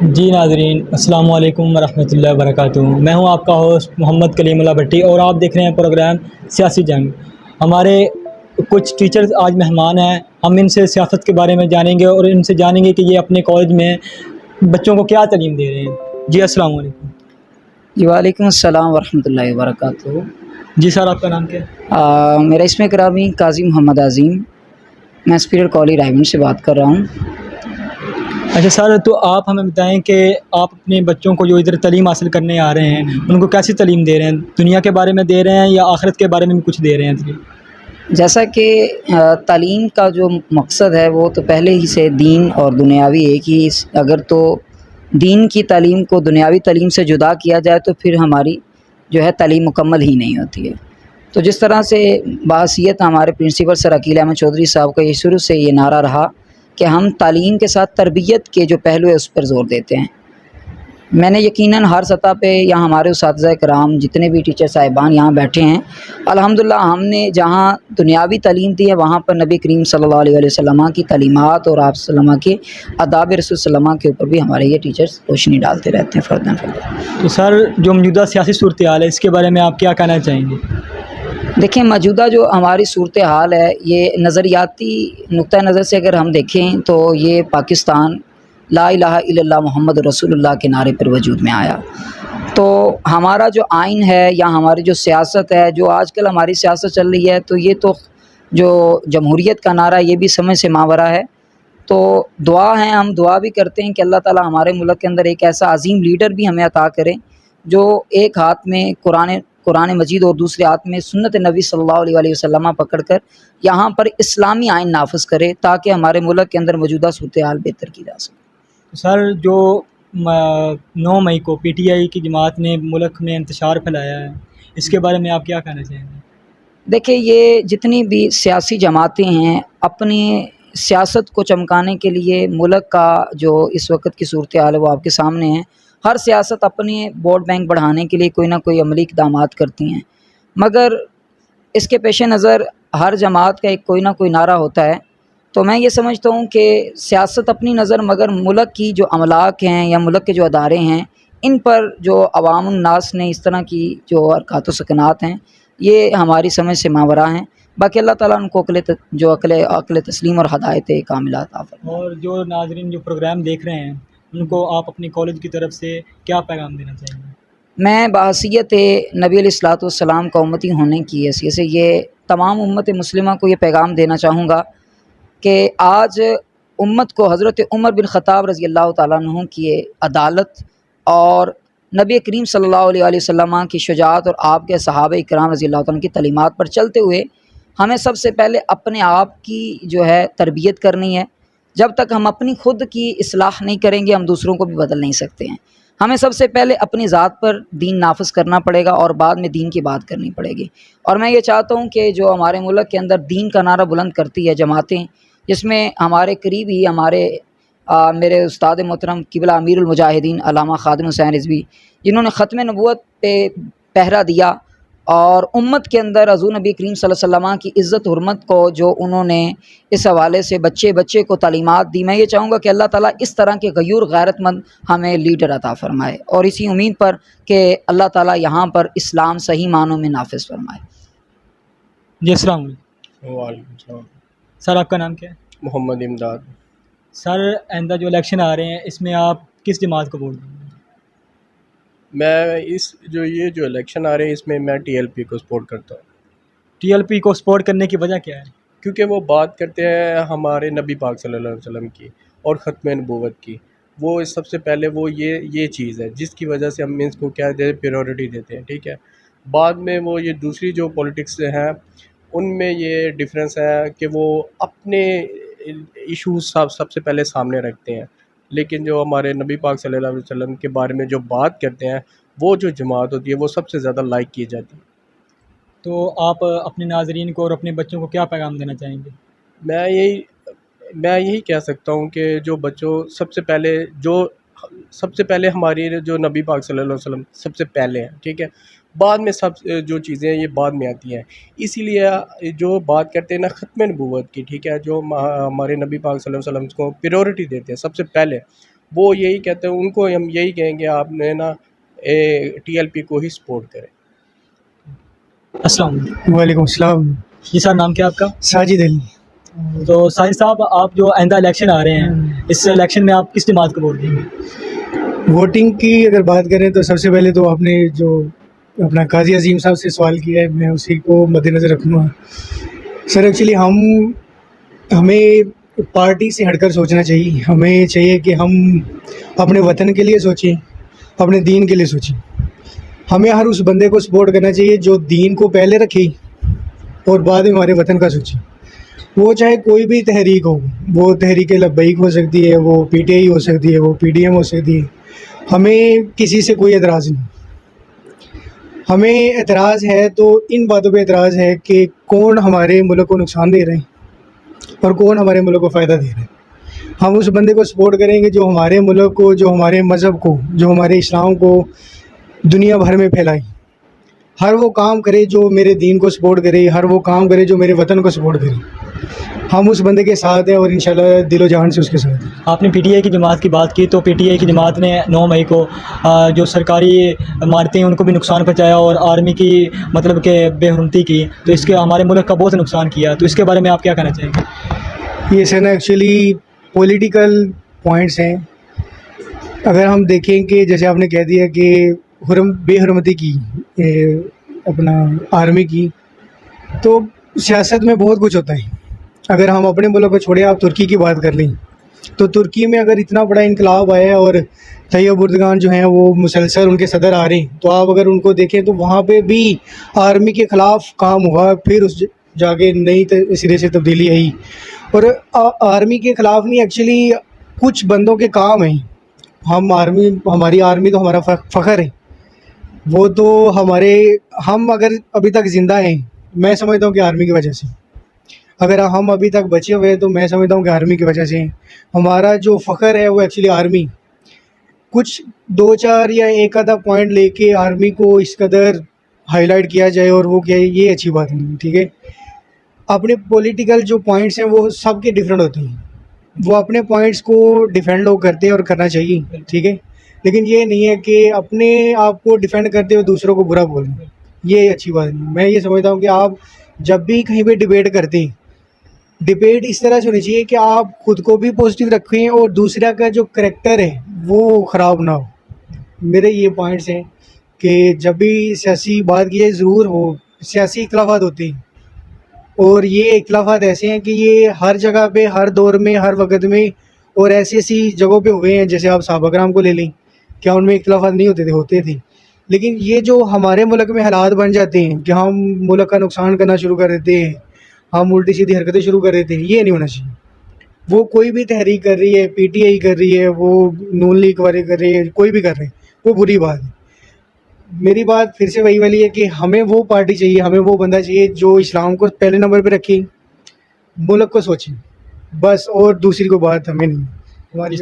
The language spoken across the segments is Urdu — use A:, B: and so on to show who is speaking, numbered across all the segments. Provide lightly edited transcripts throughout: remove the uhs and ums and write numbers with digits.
A: جی ناظرین، السلام علیکم ورحمۃ اللہ وبرکاتہ۔ میں ہوں آپ کا ہوسٹ محمد کلیم اللہ بھٹی، اور آپ دیکھ رہے ہیں پروگرام سیاسی جنگ۔ ہمارے کچھ ٹیچرز آج مہمان ہیں، ہم ان سے سیاست کے بارے میں جانیں گے اور ان سے جانیں گے کہ یہ اپنے کالج میں بچوں کو کیا تعلیم دے رہے ہیں۔ جی السلام علیکم۔
B: جی وعلیکم السلام ورحمۃ اللہ وبرکاتہ۔
A: جی سر، آپ کا نام کیا ہے؟
B: میرا اسم گرامی قاضی محمد عظیم، میں اسپیریٹ کالج رائے گنج سے بات کر رہا ہوں۔
A: اچھا سر، تو آپ ہمیں بتائیں کہ آپ اپنے بچوں کو جو ادھر تعلیم حاصل کرنے آ رہے ہیں ان کو کیسی تعلیم دے رہے ہیں؟ دنیا کے بارے میں دے رہے ہیں یا آخرت کے بارے میں بھی کچھ دے رہے ہیں؟
B: جیسا کہ تعلیم کا جو مقصد ہے وہ تو پہلے ہی سے دین اور دنیاوی ایک ہی، اگر تو دین کی تعلیم کو دنیاوی تعلیم سے جدا کیا جائے تو پھر ہماری جو ہے تعلیم مکمل ہی نہیں ہوتی ہے۔ تو جس طرح سے بحیثیت ہمارے پرنسپل سر عقیل احمد چودھری صاحب کا یہ شروع سے یہ نعرہ رہا کہ ہم تعلیم کے ساتھ تربیت کے جو پہلو ہے اس پر زور دیتے ہیں۔ میں نے یقیناً ہر سطح پہ یہاں ہمارے اساتذہ کرام جتنے بھی ٹیچر صاحبان یہاں بیٹھے ہیں، الحمدللہ ہم نے جہاں دنیاوی تعلیم دی ہے وہاں پر نبی کریم صلی اللہ علیہ وسلم کی تعلیمات اور آپ صلی اللہ علیہ وسلم کے آداب رسول صلی اللہ علیہ وسلم کے اوپر بھی ہمارے یہ ٹیچرز روشنی ڈالتے رہتے ہیں فرداً فرداً۔
A: تو سر، جو موجودہ سیاسی صورتحال ہے اس کے بارے میں آپ کیا کہنا چاہیں گے؟
B: دیکھیں، موجودہ جو ہماری صورتحال ہے یہ نظریاتی نقطہ نظر سے اگر ہم دیکھیں تو یہ پاکستان لا الہ الا اللہ محمد رسول اللہ کے نعرے پر وجود میں آیا۔ تو ہمارا جو آئین ہے یا ہماری جو سیاست ہے، جو آج کل ہماری سیاست چل رہی ہے، تو یہ تو جو جمہوریت کا نعرہ یہ بھی سمجھ سے ماورا ہے۔ تو دعا ہے، ہم دعا بھی کرتے ہیں کہ اللہ تعالی ہمارے ملک کے اندر ایک ایسا عظیم لیڈر بھی ہمیں عطا کرے جو ایک ہاتھ میں قرآن مجید اور دوسرے ہاتھ میں سنت نبی صلی اللہ علیہ وسلم پکڑ کر یہاں پر اسلامی آئین نافذ کرے تاکہ ہمارے ملک کے اندر موجودہ صورتحال بہتر کی جا سکے۔
A: سر، جو 9 مئی کو پی ٹی آئی کی جماعت نے ملک میں انتشار پھیلایا ہے، اس کے بارے میں آپ کیا کہنا چاہیں گے؟
B: دیکھیں، یہ جتنی بھی سیاسی جماعتیں ہیں اپنی سیاست کو چمکانے کے لیے ملک کا جو اس وقت کی صورتحال ہے وہ آپ کے سامنے ہے۔ ہر سیاست اپنے ووٹ بینک بڑھانے کے لیے کوئی نہ کوئی عملی اقدامات کرتی ہیں، مگر اس کے پیش نظر ہر جماعت کا ایک کوئی نہ کوئی نعرہ ہوتا ہے۔ تو میں یہ سمجھتا ہوں کہ سیاست اپنی نظر، مگر ملک کی جو املاک ہیں یا ملک کے جو ادارے ہیں ان پر جو عوام الناس نے اس طرح کی جو حرکات و سکنات ہیں یہ ہماری سمجھ سے ماورا ہیں۔ باقی اللہ تعالیٰ ان کو عقل تسلیم اور ہدایت کاملہ عطا فرمائے۔
A: اور جو ناظرین جو پروگرام دیکھ رہے ہیں ان کو آپ اپنی کالج کی طرف سے کیا پیغام دینا چاہیں گے؟
B: میں بحیثیت نبی علیہ الصلوۃ والسلام کا امتی ہونے کی حیثیت سے یہ تمام امت مسلمہ کو یہ پیغام دینا چاہوں گا کہ آج امت کو حضرت عمر بن خطاب رضی اللہ تعالیٰ عنہ کی عدالت اور نبی کریم صلی اللہ علیہ وسلم کی شجاعت اور آپ کے صحابہ اکرام رضی اللہ تعالیٰ کی تعلیمات پر چلتے ہوئے ہمیں سب سے پہلے اپنے آپ کی جو ہے تربیت کرنی ہے۔ جب تک ہم اپنی خود کی اصلاح نہیں کریں گے ہم دوسروں کو بھی بدل نہیں سکتے ہیں۔ ہمیں سب سے پہلے اپنی ذات پر دین نافذ کرنا پڑے گا اور بعد میں دین کی بات کرنی پڑے گی۔ اور میں یہ چاہتا ہوں کہ جو ہمارے ملک کے اندر دین کا نعرہ بلند کرتی ہے جماعتیں، جس میں ہمارے قریب ہی میرے استاد محترم قبلہ امیر المجاہدین علامہ خادم حسین رضوی، جنہوں نے ختم نبوت پہ پہرا دیا اور امت کے اندر حضور نبی کریم صلی اللہ علیہ وسلم کی عزت حرمت کو جو انہوں نے اس حوالے سے بچے کو تعلیمات دی، میں یہ چاہوں گا کہ اللہ تعالیٰ اس طرح کے غیور غیرت مند ہمیں لیڈر عطا فرمائے، اور اسی امید پر کہ اللہ تعالیٰ یہاں پر اسلام صحیح معنوں میں نافذ فرمائے۔
A: جی السلام علیکم۔
C: وعلیکم السلام۔
A: سر، آپ کا نام کیا ہے؟
C: محمد امداد۔
A: سر، آئندہ جو الیکشن آ رہے ہیں اس میں آپ کس جماعت کو ووٹ دیں گے؟
C: میں یہ جو الیکشن آ رہے ہیں اس میں ٹی ایل پی کو سپورٹ کرتا ہوں،
A: ٹی ایل پی کو سپورٹ کرنے کی وجہ کیا ہے؟
C: کیونکہ وہ بات کرتے ہیں ہمارے نبی پاک صلی اللہ علیہ وسلم کی اور ختم نبوت کی۔ وہ سب سے پہلے وہ یہ چیز ہے جس کی وجہ سے ہم اس کو کیا دیتے، پیورٹی دیتے ہیں، ٹھیک ہے۔ بعد میں وہ یہ دوسری جو پولیٹکس ہیں ان میں یہ ڈفرینس ہے کہ وہ اپنے ایشوز سب سے پہلے سامنے رکھتے ہیں، لیکن جو ہمارے نبی پاک صلی اللہ علیہ وسلم کے بارے میں جو بات کرتے ہیں وہ جو جماعت ہوتی ہے وہ سب سے زیادہ لائک کی جاتی ہے۔
A: تو آپ اپنے ناظرین کو اور اپنے بچوں کو کیا پیغام دینا چاہیں گے؟
C: میں یہی کہہ سکتا ہوں کہ جو بچوں سب سے پہلے ہماری جو نبی پاک صلی اللہ علیہ وسلم سب سے پہلے ہیں، ٹھیک ہے، بعد میں سب جو چیزیں یہ بعد میں آتی ہیں۔ اسی لیے جو بات کرتے ہیں نا ختم نبوت کی، ٹھیک ہے، جو ہمارے نبی پاک صلی اللہ علیہ وسلم کو پیورٹی دیتے ہیں سب سے پہلے، وہ یہی کہتے ہیں، ان کو ہم یہی کہیں گے آپ نے نا TLP کو ہی سپورٹ کریں۔
A: السلام علیکم۔
D: وعلیکم السلام۔
A: جی سر، نام کیا آپ کا؟
D: ساجد علی۔
A: تو ساجد صاحب، آپ جو آئندہ الیکشن آ رہے ہیں، اس الیکشن میں آپ کس جماعت کو ووٹ دیں گے؟
D: ووٹنگ کی اگر بات کریں تو سب سے پہلے تو آپ نے جو اپنا قاضی عظیم صاحب سے سوال کیا ہے، میں اسی کو مد نظر رکھوں گا۔ سر ایکچولی ہمیں پارٹی سے ہٹ کر سوچنا چاہیے، ہمیں چاہیے کہ ہم اپنے وطن کے لیے سوچیں، اپنے دین کے لیے سوچیں۔ ہمیں ہر اس بندے کو سپورٹ کرنا چاہیے جو دین کو پہلے رکھے اور بعد میں ہمارے وطن کا سوچے۔ وہ چاہے کوئی بھی تحریک ہو، وہ تحریک لبیک ہو سکتی ہے، وہ PTI ہو سکتی ہے، وہ PDM ہو سکتی ہے۔ ہمیں کسی سے کوئی اعتراض نہیں، ہمیں اعتراض ہے تو ان باتوں پہ اعتراض ہے کہ کون ہمارے ملک کو نقصان دے رہے ہیں اور کون ہمارے ملک کو فائدہ دے رہے ہیں۔ ہم اس بندے کو سپورٹ کریں گے جو ہمارے ملک کو، جو ہمارے مذہب کو، جو ہمارے اسلام کو دنیا بھر میں پھیلائے۔ ہر وہ کام کرے جو میرے دین کو سپورٹ کرے، ہر وہ کام کرے جو میرے وطن کو سپورٹ کرے۔ ہم اس بندے کے ساتھ ہیں اور انشاءاللہ دل و جان سے اس کے ساتھ ہیں۔
A: آپ نے PTI کی جماعت کی بات کی، تو PTI کی جماعت نے 9 مئی کو جو سرکاری عمارتیں ہیں ان کو بھی نقصان پہنچایا اور آرمی کی مطلب کہ بے حرمتی کی، تو اس کے ہمارے ملک کا بہت نقصان کیا، تو اس کے بارے میں آپ کیا کہنا چاہیں گے؟
D: یہ سر ایکچولی پولیٹیکل پوائنٹس ہیں۔ اگر ہم دیکھیں کہ جیسے آپ نے کہہ دیا کہ بے حرمتی کی اپنا آرمی کی، تو سیاست میں بہت کچھ ہوتا ہے۔ اگر ہم اپنے ملک کو چھوڑیں، آپ ترکی کی بات کر لیں تو ترکی میں اگر اتنا بڑا انقلاب آیا ہے اور طیب اردگان جو ہیں وہ مسلسل ان کے صدر آ رہے ہیں، تو آپ اگر ان کو دیکھیں تو وہاں پہ بھی آرمی کے خلاف کام ہوا، پھر اس جا کے نئی سرے سے تبدیلی آئی۔ اور آرمی کے خلاف نہیں، ایکچولی کچھ بندوں کے کام ہیں۔ ہماری آرمی تو ہمارا فخر ہے، وہ تو ہم اگر ابھی تک زندہ ہیں، میں سمجھتا ہوں کہ آرمی کی وجہ سے۔ اگر ہم ابھی تک بچے ہوئے تو میں سمجھتا ہوں کہ آرمی کی وجہ سے ہیں۔ ہمارا جو فخر ہے وہ ایکچولی آرمی۔ کچھ 2-4 یا ایک آدھا پوائنٹ لے کے آرمی کو اس قدر ہائی لائٹ کیا جائے اور وہ کیا، یہ اچھی بات نہیں، ٹھیک ہے۔ اپنے پولیٹیکل جو پوائنٹس ہیں وہ سب کے ڈیفرنٹ ہوتے ہیں، وہ اپنے پوائنٹس کو ڈیفینڈ لوگ کرتے ہیں اور کرنا چاہیے، ٹھیک ہے، لیکن یہ نہیں ہے کہ اپنے آپ کو ڈیفینڈ کرتے ہوئے دوسروں کو برا بولیں، یہ اچھی بات نہیں۔ میں یہ سمجھتا ہوں کہ آپ جب بھی کہیں پہ ڈیبیٹ کرتے ہیں، ڈیبیٹ اس طرح سے ہونی چاہیے کہ آپ خود کو بھی پازیٹیو رکھیں اور دوسرا کا جو کریکٹر ہے وہ خراب نہ ہو۔ میرے یہ پوائنٹس ہیں کہ جب بھی سیاسی بات کی جائے، ضرور ہو سیاسی اختلافات ہوتے ہیں، اور یہ اختلافات ایسے ہیں کہ یہ ہر جگہ پہ، ہر دور میں، ہر وقت میں، اور ایسی جگہوں پہ ہوئے ہیں۔ جیسے آپ صحابہ کرام کو لے لیں، کیا ان میں اختلافات نہیں ہوتے تھے؟ لیکن یہ جو ہمارے ملک میں حالات بن جاتے ہیں کہ ہم ملک کا نقصان کرنا شروع کر دیتے ہیں، ہم الٹی سیدھی حرکتیں شروع کر دیتے ہیں، یہ نہیں ہونا چاہیے۔ وہ کوئی بھی تحریک کر رہی ہے، PTI کر رہی ہے، وہ نون لیگ والے کر رہے ہیں، کوئی بھی کر رہے ہیں، وہ بری بات ہے۔ میری بات پھر سے وہی والی ہے کہ ہمیں وہ پارٹی چاہیے، ہمیں وہ بندہ چاہیے جو اسلام کو پہلے نمبر پہ رکھے، ملک کو سوچیں بس، اور دوسری کو بات ہمیں نہیں ہماری۔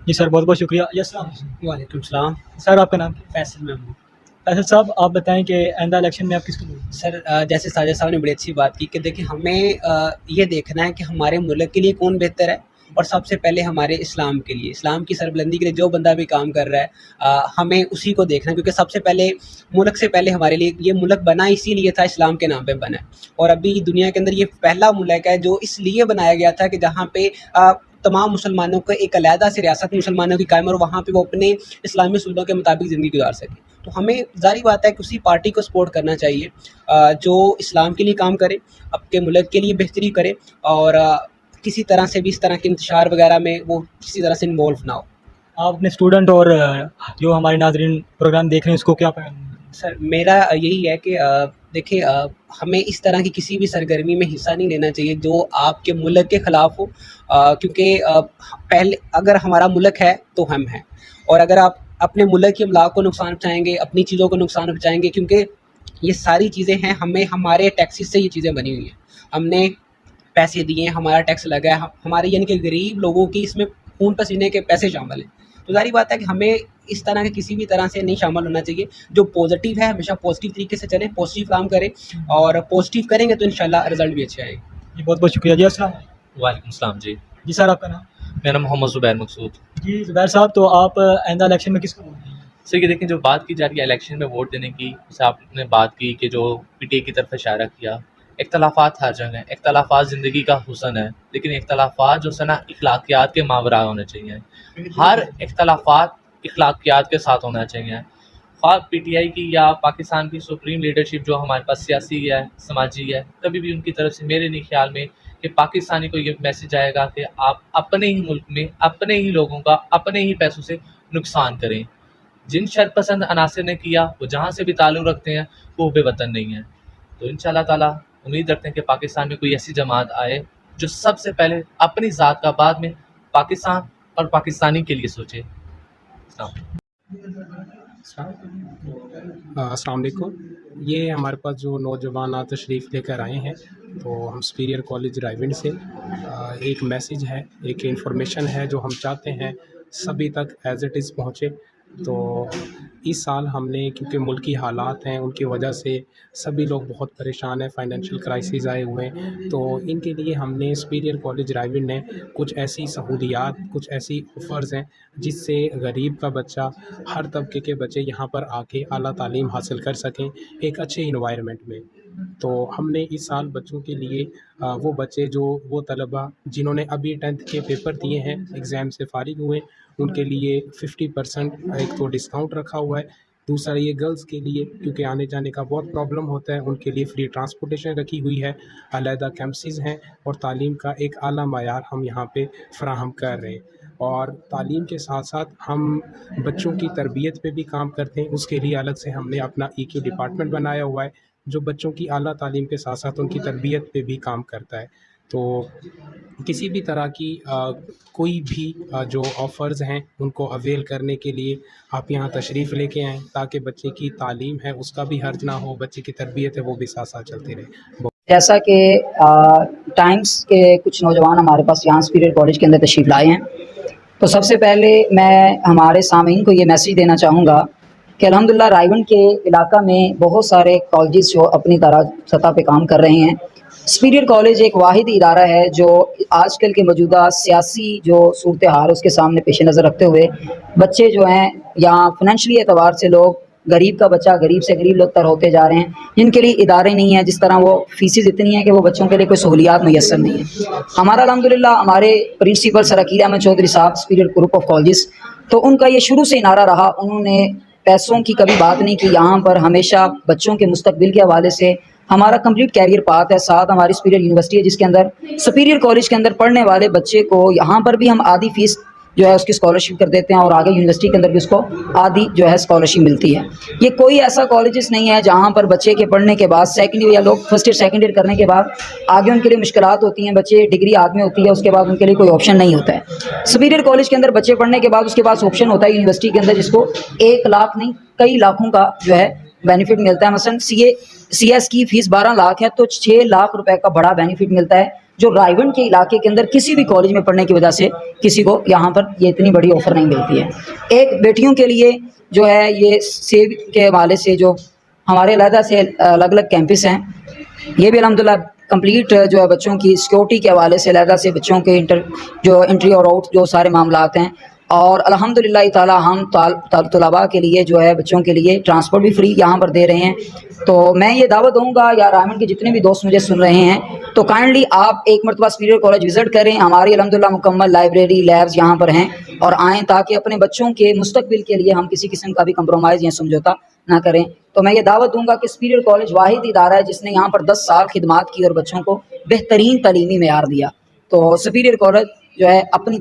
A: جی سر، بہت بہت شکریہ۔ یس السلام علیکم۔
E: وعلیکم السلام۔
A: سر آپ کا نام؟
E: فیصل محمود۔
A: فیصل صاحب، آپ بتائیں کہ آئندہ الیکشن میں آپ کس کو ووٹ دیں گے؟
E: سر جیسے ساجد صاحب نے بڑی اچھی بات کی کہ دیکھیں ہمیں یہ دیکھنا ہے کہ ہمارے ملک کے لیے کون بہتر ہے، اور سب سے پہلے ہمارے اسلام کے لیے، اسلام کی سربلندی کے لیے جو بندہ بھی کام کر رہا ہے ہمیں اسی کو دیکھنا ہے، کیونکہ سب سے پہلے ملک سے پہلے ہمارے لیے یہ ملک بنا اسی لیے تھا، اسلام کے نام پہ بنا ہے، اور ابھی دنیا کے اندر یہ پہلا ملک ہے جو اس لیے بنایا گیا تھا کہ جہاں پہ تمام مسلمانوں کو ایک علیحدہ سے ریاست مسلمانوں کی قائم، اور وہاں پہ وہ اپنے اسلامی اصولوں کے مطابق زندگی گزار سکیں۔ تو ہمیں ظاہری بات ہے کہ اسی پارٹی کو سپورٹ کرنا چاہیے جو اسلام کے لیے کام کرے، اپنے ملک کے لیے بہتری کرے، اور کسی طرح سے بھی اس طرح کے انتشار وغیرہ میں وہ کسی طرح سے انوالو نہ ہو۔
A: آپ اپنے اسٹوڈنٹ اور جو ہمارے ناظرین پروگرام دیکھ رہے ہیں اس کو کیا پیغام دیں گے؟
E: سر میرا یہی ہے کہ دیکھیں ہمیں اس طرح کی کسی بھی سرگرمی میں حصہ نہیں لینا چاہیے جو آپ کے ملک کے خلاف ہو، کیونکہ پہلے اگر ہمارا ملک ہے تو ہم ہیں، اور اگر آپ اپنے ملک کی املاک کو نقصان پہنچائیں گے، اپنی چیزوں کو نقصان پہنچائیں گے، کیونکہ یہ ساری چیزیں ہیں ہمیں ہمارے ٹیکسز سے یہ چیزیں بنی ہوئی ہیں، ہم نے پیسے دیے، ہمارا ٹیکس لگا ہے، ہمارے یعنی کہ غریب لوگوں کی اس میں خون پسینے کے پیسے شامل ہیں۔ تو ظاہری بات ہے کہ ہمیں اس طرح کے کسی بھی طرح سے نہیں شامل ہونا چاہیے، جو پازیٹیو ہے ہمیشہ پازیٹیو طریقے سے چلیں، پازیٹیو کام کریں، اور پازیٹیو کریں گے تو انشاءاللہ رزلٹ بھی اچھے آئیں گے۔
A: جی بہت بہت شکریہ۔ جی السلام علیکم۔
F: وعلیکم السلام۔ جی
A: جی سر آپ کا نام؟
F: میرا محمد زبیر مقصود.
A: جی زبیر صاحب، تو آپ آئندہ الیکشن میں کس کو ووٹ دیں گے؟
F: سر یہ دیکھیں جو بات کی جا رہی ہے الیکشن میں ووٹ دینے کی، جیسے آپ نے بات کی کہ جو پی ٹی آئی کی طرف اشارہ کیا، اختلافات ہر جگہ ہیں، اختلافات زندگی کا حسن ہے، لیکن اختلافات جو ہے نا اخلاقیات کے ماورا ہونے چاہیے. ہر اختلافات اخلاقیات کے ساتھ ہونا چاہیے. خواہ پی ٹی آئی کی یا پاکستان کی سپریم لیڈرشپ جو ہمارے پاس سیاسی ہے، سماجی ہے، کبھی بھی ان کی طرف سے میرے نہیں خیال میں کہ پاکستانی کو یہ میسج آئے گا کہ آپ اپنے ہی ملک میں اپنے ہی لوگوں کا اپنے ہی پیسوں سے نقصان کریں. جن شر پسند عناصر نے کیا وہ جہاں سے بھی تعلق رکھتے ہیں وہ بے وطن نہیں ہیں. تو ان شاء اللہ تعالیٰ امید رکھتے ہیں کہ پاکستان میں کوئی ایسی جماعت آئے جو سب سے پہلے اپنی ذات کا، بعد میں پاکستان اور پاکستانی کے لیے سوچے.
G: السلام علیکم. یہ ہمارے پاس جو نوجوان تشریف لے کر آئے ہیں تو ہم سپیریئر کالج رائیونڈ سے ایک میسیج ہے، ایک انفارمیشن ہے جو ہم چاہتے ہیں سبھی تک ایز اٹ از پہنچے. تو اس سال ہم نے، کیونکہ ملکی حالات ہیں ان کی وجہ سے سبھی لوگ بہت پریشان ہیں، فائنینشیل کرائسس آئے ہوئے ہیں، تو ان کے لیے ہم نے سپیریئر کالج رائیونڈ نے کچھ ایسی سہولیات، کچھ ایسی آفرز ہیں جس سے غریب کا بچہ، ہر طبقے کے بچے یہاں پر آ کے اعلیٰ تعلیم حاصل کر سکیں ایک اچھے انوائرمنٹ میں. تو ہم نے اس سال بچوں کے لیے وہ بچے جو وہ طلبہ جنہوں نے ابھی 10th کے پیپر دیے ہیں، ایگزام سے فارغ ہوئے، ان کے لیے 50% ایک تو ڈسکاؤنٹ رکھا ہوا ہے. دوسرا یہ گرلز کے لیے کیونکہ آنے جانے کا بہت پرابلم ہوتا ہے، ان کے لیے فری ٹرانسپورٹیشن رکھی ہوئی ہے، علیحدہ کیمپسز ہیں اور تعلیم کا ایک اعلیٰ معیار ہم یہاں پہ فراہم کر رہے ہیں. اور تعلیم کے ساتھ ساتھ ہم بچوں کی تربیت پہ بھی کام کرتے ہیں. اس کے لیے الگ سے ہم نے اپنا ای کیو ڈپارٹمنٹ بنایا ہوا ہے جو بچوں کی اعلیٰ تعلیم کے ساتھ ساتھ ان کی تربیت پہ بھی کام کرتا ہے. تو کسی بھی طرح کی کوئی بھی جو آفرز ہیں ان کو اویل کرنے کے لیے آپ یہاں تشریف لے کے آئیں تاکہ بچے کی تعلیم ہے اس کا بھی حرج نہ ہو، بچے کی تربیت ہے وہ بھی ساتھ ساتھ چلتی رہے.
B: جیسا کہ ٹائمز کے کچھ نوجوان ہمارے پاس یہاں سپیریئر کالج کے اندر تشریف لائے ہیں، تو سب سے پہلے میں ہمارے سامعین کو یہ میسیج دینا چاہوں گا کہ الحمدللہ رائیونڈ کے علاقہ میں بہت سارے کالجز جو اپنی طرح سطح پہ کام کر رہے ہیں. سپیریئر کالج ایک واحد ادارہ ہے جو آج کل کے موجودہ سیاسی جو صورتحال اس کے سامنے پیش نظر رکھتے ہوئے بچے جو ہیں یہاں فنینشلی اعتبار سے لوگ، غریب کا بچہ غریب سے غریب لوگ تر ہوتے جا رہے ہیں جن کے لیے ادارے نہیں ہیں، جس طرح وہ فیسز اتنی ہیں کہ وہ بچوں کے لیے کوئی سہولیات میسر نہیں ہیں. ہمارا الحمدللہ ہمارے پرنسپل سر عقیل احمد چودھری صاحب سپیریئر گروپ آف کالجز، تو ان کا یہ شروع سے نعرہ رہا، انہوں نے پیسوں کی کبھی بات نہیں کی. یہاں پر ہمیشہ بچوں کے مستقبل کے حوالے سے ہمارا کمپلیٹ کیریئر پاتھ ہے. ساتھ ہماری سپیریئر یونیورسٹی ہے جس کے اندر سپیریئر کالج کے اندر پڑھنے والے بچے کو یہاں پر بھی ہم آدھی فیس جو ہے اس کی اسکالرشپ کر دیتے ہیں اور آگے یونیورسٹی کے اندر بھی اس کو آدھی جو ہے اسکالرشپ ملتی ہے. یہ کوئی ایسا کالجز نہیں ہے جہاں پر بچے کے پڑھنے کے بعد سیکنڈ ایئر یا لوگ فرسٹ ایئر سیکنڈ ایئر کرنے کے بعد آگے ان کے لیے مشکلات ہوتی ہیں. بچے ڈگری ہاتھ میں ہوتی ہے اس کے بعد ان کے لیے کوئی آپشن نہیں ہوتا ہے. سپیریئر کالج کے اندر بچے پڑھنے کے بعد اس کے پاس آپشن ہوتا ہے یونیورسٹی کے اندر جس کو 1 لاکھ نہیں کئی لاکھوں کا جو ہے بینیفٹ ملتا ہے. مثلا سی ایس کی فیس 12 لاکھ ہے تو 6 لاکھ روپے کا بڑا بینیفٹ ملتا ہے جو رائیونڈ کے علاقے کے اندر کسی بھی کالج میں پڑھنے کی وجہ سے کسی کو یہاں پر یہ اتنی بڑی آفر نہیں ملتی ہے. ایک بیٹیوں کے لیے جو ہے یہ سیو کے حوالے سے جو ہمارے علیحدہ سے الگ الگ کیمپس ہیں یہ بھی الحمدللہ کمپلیٹ جو ہے بچوں کی سیکورٹی کے حوالے سے علیحدہ سے بچوں کے جو انٹری اور آؤٹ جو سارے معاملات ہیں. اور الحمدللہ تعالی ہم طلباء کے لیے جو ہے بچوں کے لیے ٹرانسپورٹ بھی فری یہاں پر دے رہے ہیں. تو میں یہ دعوت دوں گا یا رائیونڈ کے جتنے بھی دوست مجھے سن رہے ہیں تو کائنڈلی آپ ایک مرتبہ سپیریئر کالج وزٹ کریں. ہماری الحمدللہ مکمل لائبریری لیبز یہاں پر ہیں اور آئیں تاکہ اپنے بچوں کے مستقبل کے لیے ہم کسی قسم کا بھی کمپرومائز یا سمجھوتا نہ کریں. تو میں یہ دعوت دوں گا کہ سپیریئر کالج واحد ادارہ ہے جس نے یہاں پر 10 سال خدمات کی اور بچوں کو بہترین تعلیمی معیار دیا. تو سپیریئر کالج جو ہے اپنی